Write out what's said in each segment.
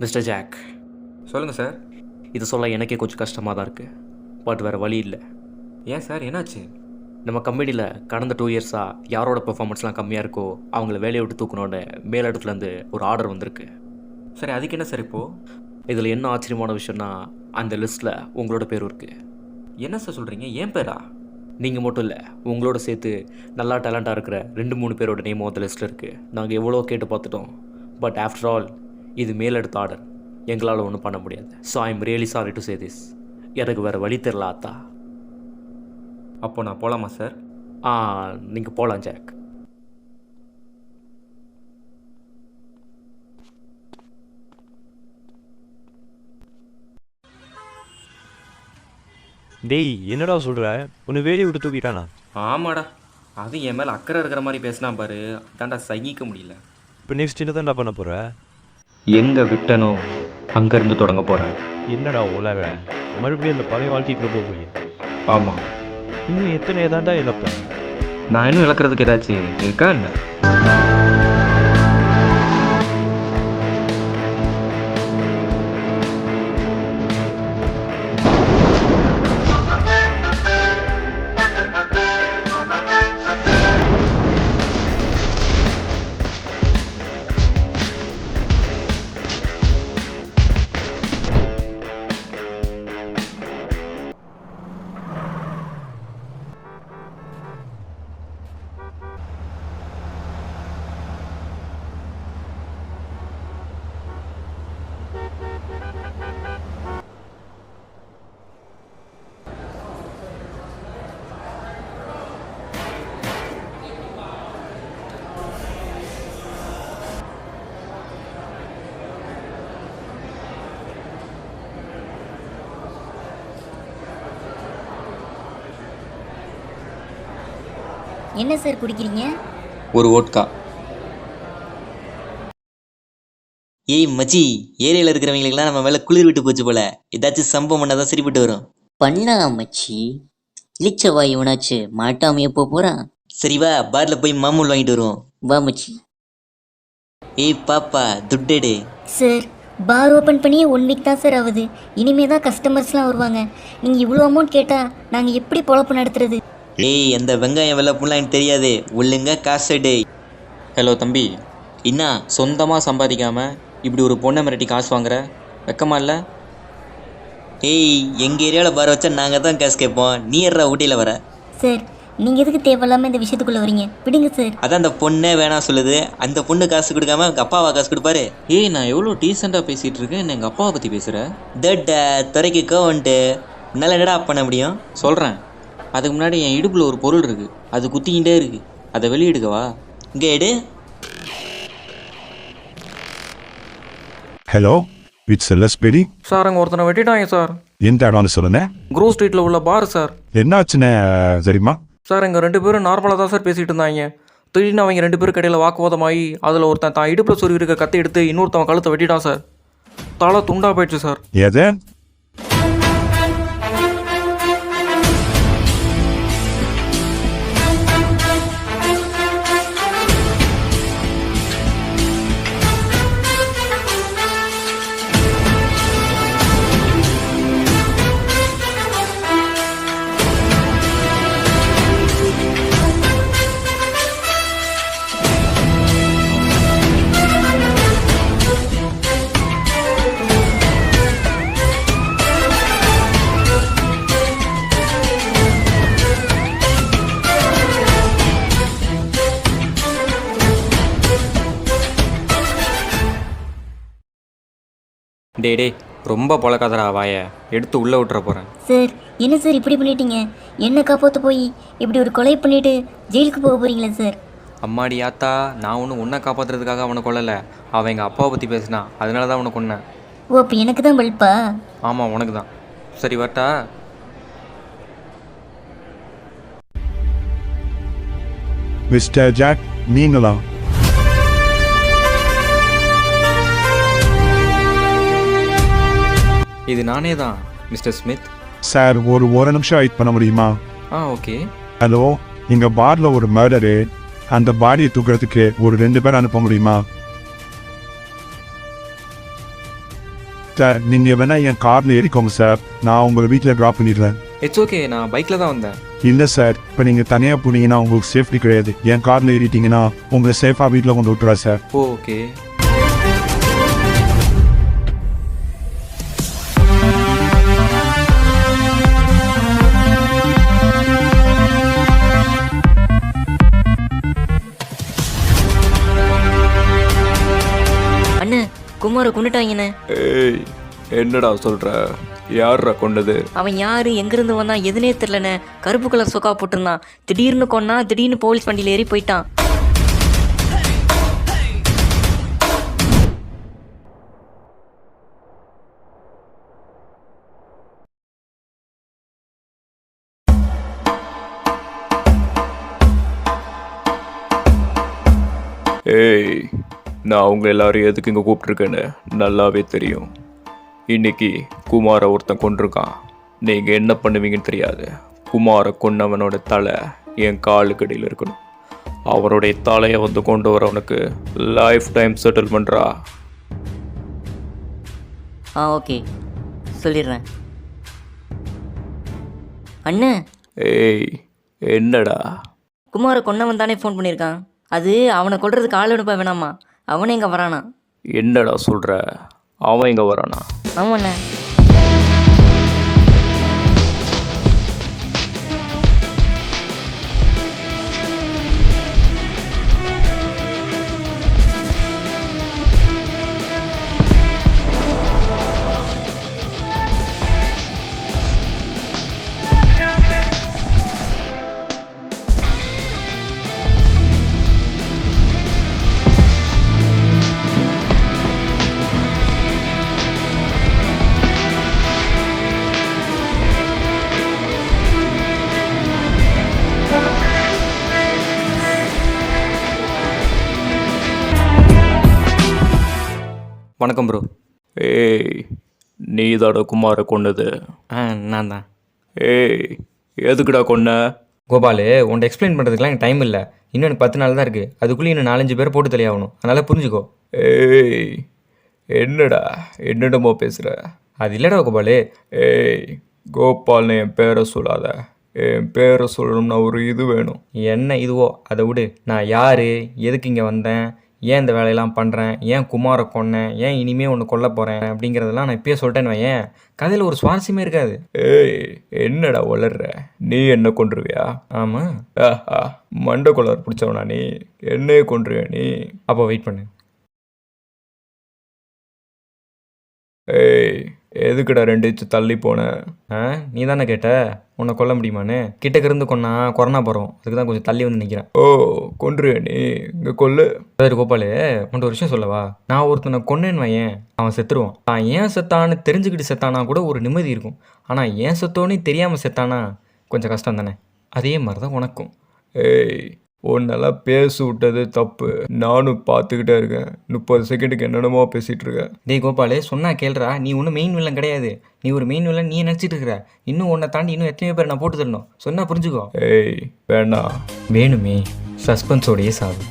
Mister jack, சொல்லுங்கள் sir. இது சொல்ல எனக்கே கொஞ்சம் கஷ்டமாக தான் இருக்குது. பட் வேறு வழி இல்லை. ஏன் சார், என்னாச்சு? நம்ம கம்பெனியில் கடந்த 2 இயர்ஸாக யாரோட பெர்ஃபார்மன்ஸ்லாம் கம்மியாக இருக்கோ அவங்கள வேலையை விட்டு தூக்கணுன்னு மேலிடத்துலேருந்து ஒரு ஆர்டர் வந்திருக்கு. சரி, அதுக்கு என்ன சார் இப்போது? இதில் என்ன ஆச்சரியமான விஷயம்னா, அந்த லிஸ்ட்டில் உங்களோட பேரும் இருக்குது. என்ன சார் சொல்கிறீங்க? ஏன் பேரா? நீங்கள் மட்டும் இல்லை, உங்களோட சேர்த்து நல்லா டேலண்ட்டாக இருக்கிற 2-3 பேரோட நேமும் அந்த லிஸ்ட்டில் இருக்குது. நாங்கள் எவ்வளோ கேட்டு பார்த்துட்டோம். பட் ஆஃப்டர் ஆல் இது மேலெடுத்த ஆர்டர், எங்களால் ஒன்றும் பண்ண முடியாது. So I am really sorry to say this. எனக்கு வேறு வழி தெரில ஆத்தா. அப்போ நான் போகலாமா சார்? நீங்கள் போகலாம் ஜாக். டேய், என்னடா சொல்கிற? உன்னை வேலையை விட்டு தூக்கிட்டானா? ஆமாடா, அது என் மேலே அக்கறை இருக்கிற மாதிரி பேசினா பாரு, தாண்டா சகிக்க முடியல. இப்போ நெக்ஸ்ட் என்ன தான்டா பண்ண போகிற? எங்கே விட்டனோ அங்கேருந்து தொடங்க போகிறேன். என்னடா உலக மறுபடியும் அந்த பழைய வாழ்க்கைக்கு போக போய்? ஆமாம். இன்னும் எத்தனை தாண்டா இழப்பேன்? நான் இன்னும் இழக்கிறதுக்கு ஏதாச்சும் இருக்கா என்ன? என்ன சார் குடிக்கிறீங்க? ஒரு ஓட்கா. ஏய் மச்சி, ஏரியாவில் இருக்கிறவங்களுக்குலாம் நம்ம மேலே குளிர் விட்டு போச்சு போல. ஏதாச்சும் சம்பவம் பண்ணாதான் சரிப்பட்டு வரும். பண்ணலாம் மச்சி. இளிச்சவாய் இவனாச்சு மாட்டாமைய போறான். சரி வா, பார்ல போய் மாமூல் வாங்கிட்டு வருவோம். வா மச்சி. ஏய் பாப்பா, துட்டெடு. சார், பார் ஓப்பன் பண்ணியே 1 வீக் தான் சார் ஆகுது. இனிமே தான் கஸ்டமர்ஸ்லாம் வருவாங்க. நீங்கள் இவ்வளோ அமௌண்ட் கேட்டால் நாங்கள் எப்படி பொழப்பு நடத்துறது? ஏய், அந்த வெங்காயம் வெள்ளப்புலாம் எனக்கு தெரியாது. ஒழுங்கா காசு எடு. ஹலோ தம்பி, என்ன சொந்தமாக சம்பாதிக்காமல் இப்படி ஒரு பொண்ணை மிரட்டி காசு வாங்குற? வெக்கமா இல்லை? ஏய், எங்கள் ஏரியாவில் பார் வச்சா நாங்கள் தான் காசு கேட்போம். நீ ஏறா ஊட்டியில் வர? சார், நீங்கள் எதுக்கு தேவையில்லாமல் இந்த விஷயத்துக்குள்ளே வரீங்க? விடுங்க சார். அதான் அந்த பொண்ணே வேணாம் சொல்லுது. அந்த பொண்ணு காசு கொடுக்காம எங்கள் அப்பாவா காசு கொடுப்பாரு? ஏய், நான் எவ்வளோ டீசெண்டாக பேசிகிட்டு இருக்கேன், என்ன எங்கள் அப்பாவை பற்றி பேசுகிற? தட்ட துறைக்கு கோவன்ட்டு உன்னால் என்னடா பண்ண முடியும்? சொல்கிறேன். அதுக்கு முன்னாடி என் இடுப்பில் ஒரு பொருள் இருக்குது, அது குத்திக்கிட்டே இருக்குது. அதை வெளியிடுக்கவா? இங்கே எடு. Hello, it's எல்எஸ்பிடி. சார், அங்கே ஒருத்தனை வெட்டிட்டாங்க சார். எந்த இடம்னு சொல்லுங்க. க்ரூ ஸ்ட்ரீட்டில் உள்ள பார் சார். என்னாச்சுன்னு தெரியுமா? சார், எங்கள் 2 பேரும் நார்மலாக தான் சார் பேசிகிட்டு இருந்தாங்க. திடீர்னு அவங்க 2 பேருக்கு இடையில வாக்குவாதமாகி அதில் ஒருத்தன் தான் இடுப்பில் சொருவி இருக்க கத்தி எடுத்து இன்னொருத்தவன் கழுத்தை வெட்டிட்டான் சார். தலை துண்டா போயிடுச்சு சார். எது? டே ரொம்ப பழக்காதரா, வாயை எடுத்து உள்ளே விட்டுற போகிறேன். சார், என்ன சார் இப்படி பண்ணிட்டீங்க? என்ன காப்பாற்ற போய் இப்படி ஒரு கொலை பண்ணிட்டு ஜெயிலுக்கு போக போகிறீங்களா சார்? அம்மாடி ஆத்தா, நான் ஒன்றும் உன்னை காப்பாற்றுறதுக்காக அவனை கொல்லலை. அவன் எங்கள் அப்பாவை பற்றி பேசினான், அதனால தான் அவனை கொன்னேன். ஓ, அப்போ எனக்கு தான் பல்பா? ஆமாம், உனக்கு தான். சரி வரட்டா? மிஸ்டர் ஜாக், நீங்களா? இது நானே தான் மிஸ்டர் ஸ்மித். சார், ஒரு நிமிஷம் வெயிட் பண்ண முடியுமா? ஓகே. ஹலோ, இங்க பார்ல ஒரு மர்டரு. அந்த பாடியை தூக்குறதுக்கு ஒரு 2 பேர் அனுப்ப முடியுமா? சார் நீங்கள் வேணால் என் காரில் ஏறிக்கோங்க சார், நான் உங்களை வீட்டில் ட்ராப் பண்ணிடுறேன். இட்ஸ் ஓகே, நான் பைக்கில் தான் வந்தேன். இல்லை சார், இப்போ நீங்கள் தனியாக போனீங்கன்னா உங்களுக்கு சேஃப்டி கிடையாது. என் காரில் ஏறிட்டீங்கன்னா உங்களை சேஃபாக வீட்டில் கொண்டு விட்டுறா சார். ஓகே. அண்ணே குமாரை கொண்டுட்டாங்கண்ணே. ஏய், என்னடா சொல்கிற? யார்ரா கொண்டது? அவன் யாரு எங்கிருந்து வந்தான் எதுனே தெரிலண்ணே. கருப்பு கலர் சொக்கா போட்டிருந்தான். திடீர்னு கொன்னா, திடீர்னு போலீஸ் வண்டியில் ஏறி போயிட்டான். ஏய், நான் உங்க எல்லாரும் எதுக்கு இங்கே கூப்பிட்ருக்கேன்னு நல்லாவே தெரியும். இன்னைக்கு குமாரை ஒருத்தன் கொண்டிருக்கான். நீங்கள் என்ன பண்ணுவீங்கன்னு தெரியாது. குமாரை கொன்னவனோட தலை என் காலுக்கடியில் இருக்கணும். அவருடைய தலையை வந்து கொண்டு வரவனுக்கு லைஃப் டைம் செட்டில்மெண்ட்ரா. ஓகே சொல்லிடுறேன். அண்ணே ஏய், என்னடா? குமாரை கொன்னவன் தானே ஃபோன் பண்ணியிருக்கான். அது அவனை கொல்றதுக்கு ஆள் அனுப்ப வேணாமா? அவனே இங்கே வரானா? என்னடா சொல்கிற? அவன் இங்கே வரானா? ஆமாண்ணே. வணக்கம் ப்ரோ. ஏய், நீதாடா குமாரை கொன்னது? நான் தான். ஏய், எதுக்குடா கொன்ன? கோபாலு, உன்ட்ட எக்ஸ்பிளைன் பண்ணுறதுக்குலாம் எனக்கு டைம் இல்லை. இன்னும் எனக்கு 10 நாள் தான் இருக்குது. அதுக்குள்ளேயும் இன்னும் 4-5 பேர் போட்டு தலையாகணும். அதனால் புரிஞ்சுக்கோ. ஏய், என்னடா என்னடமோ பேசுகிற? அது இல்லைடா கோபாலு. ஏய், கோபால்னு என் பேரை சொல்லாத. என் பேரை சொல்லணும்னா ஒரு இது வேணும். என்ன இதுவோ அதை விடு. நான் யார், எதுக்கு இங்கே வந்தேன், ஏன் இந்த வேலையெல்லாம் பண்ணுறேன், ஏன் குமாரை கொன்னேன், ஏன் இனிமேல் ஒன்று கொல்ல போகிறேன் அப்படிங்கிறதெல்லாம் நான் இப்பயே சொல்லிட்டேன்னு வையேன், கதையில் ஒரு சுவாரஸ்யமே இருக்காது. ஏய், என்னடா வளர்ற? நீ என்ன கொன்றுவியா? ஆமாம். மண்டை கொள்ளார் பிடிச்சவனா நீ? என்னையே கொன்றுவியா நீ? அப்போ வெயிட் பண்ணு. ஏய், எதுக்குடா 2 இன்ச்சு தள்ளி போனேன்? நீ தானே கேட்ட உன்னை கொல்ல முடியுமான்னு. கிட்டக்க இருந்து கொன்னா கொரோனா போகிறோம். அதுக்கு தான் கொஞ்சம் தள்ளி வந்து நிற்கிறேன். ஓ, கொன்றுவியா நீ? இங்கே கொல்லு. சரி கோபாலு, உன்ட்ட ஒரு விஷயம் சொல்லவா? நான் ஒருத்தனை கொன்னேன்னு வையேன், அவன் செத்துருவான். நான் ஏன் செத்தான்னு தெரிஞ்சுக்கிட்டு செத்தானா கூட ஒரு நிம்மதி இருக்கும். ஆனால் ஏன் செத்தோன்னு தெரியாமல் செத்தானா கொஞ்சம் கஷ்டம் தானே? அதே மாதிரி தான் உனக்கும். ஏய், உன்னெல்லாம் பேச விட்டது தப்பு. நானும் பார்த்துக்கிட்டே இருக்கேன். 30 செகண்டுக்கு என்னென்னமோ பேசிகிட்டு இருக்கேன். டேய் கோபாலு, சொன்னா கேள்றா. நீ ஒன்றும் மெயின் வில்லன் கிடையாது. நீ ஒரு மெயின் வில்லன் நீ நினச்சிட்டு இருக்கிற. இன்னும் உன்னை தாண்டி இன்னும் எத்தனையோ பேர் நான் போட்டு தரணும். சொன்னா புரிஞ்சுக்கோ. ஏய், வேணாம். வேணுமே, சஸ்பென்ஸோடையே சாவு.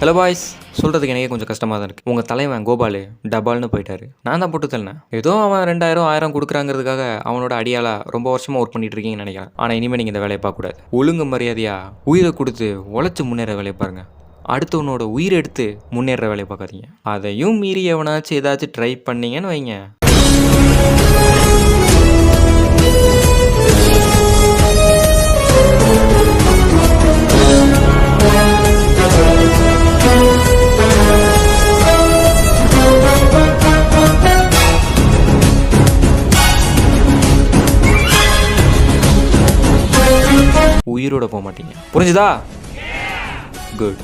ஹலோ பாய்ஸ், சொல்கிறதுக்கு எனக்கே கொஞ்சம் கஷ்டமாக தான் இருக்குது. உங்கள் தலைவன் கோபாலு டபால்னு போயிட்டாரு. நான் தான் போட்டு தள்ளேன். ஏதோ அவன் 2000-1000 கொடுக்குறாங்கிறதுக்காக அவனோட அடியால் ரொம்ப வருஷமாக ஒர்க் பண்ணிட்டு இருக்கீங்கன்னு நினைக்கிறேன். ஆனால் இனிமேல் நீங்கள் இந்த வேலையை பார்க்கக்கூடாது. ஒழுங்கு மரியாதையாக உயிரை கொடுத்து உழைச்சி முன்னேற வேலையை பாருங்கள். அடுத்தவனோட உயிரை எடுத்து முன்னேற வேலையை பார்க்காதீங்க. அதையும் மீறி எவனாச்சும் ஏதாச்சும் ட்ரை பண்ணீங்கன்னு வைங்க. உயிரோட போக மாட்டீங்க. புரிஞ்சுதா? குட்.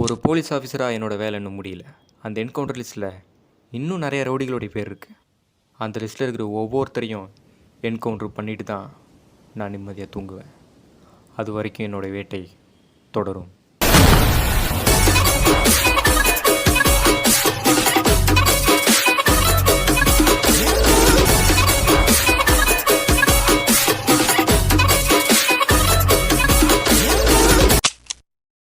ஒரு போலீஸ் ஆஃபீஸராக என்னோடய வேலை இன்னும் முடியல. அந்த என்கவுண்டர் லிஸ்ட்டில் இன்னும் நிறைய ரவுடிகளுடைய பேர் இருக்குது. அந்த லிஸ்ட்டில் இருக்கிற ஒவ்வொருத்தரையும் என்கவுண்டர் பண்ணிட்டு தான் நான் நிம்மதியாக தூங்குவேன். அது வரைக்கும் என்னோடய வேட்டை தொடரும்.